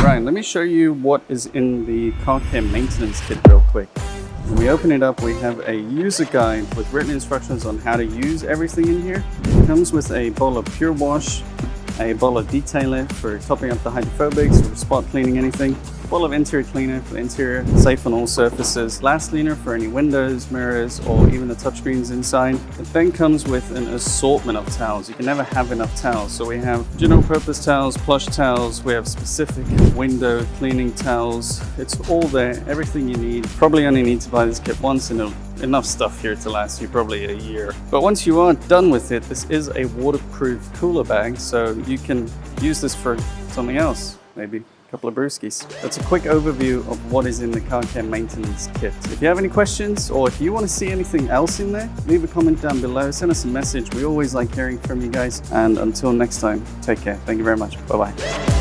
Right, let me show you what is in the car care maintenance kit real quick. When we open it up, we have a user guide with written instructions on how to use everything in here. It comes with a bowl of pure wash, a bowl of detailer for topping up the hydrophobics or spot cleaning anything, a bowl of interior cleaner for the interior, safe on all surfaces, glass cleaner for any windows, mirrors, or even the touchscreens inside. It then comes with an assortment of towels. You can never have enough towels. So we have general purpose towels, plush towels, we have specific window cleaning towels. It's all there, everything you need. Probably only need to buy this kit once and enough stuff here to last you probably a year. But once you are done with it, this is a waterproof cooler bag, so you can use this for something else, maybe a couple of brewskis. That's a quick overview of what is in the car care maintenance kit. If you have any questions or if you want to see anything else in there, leave a comment down below, send us a message. We always like hearing from you guys. And until next time, take care. Thank you very much. Bye-bye.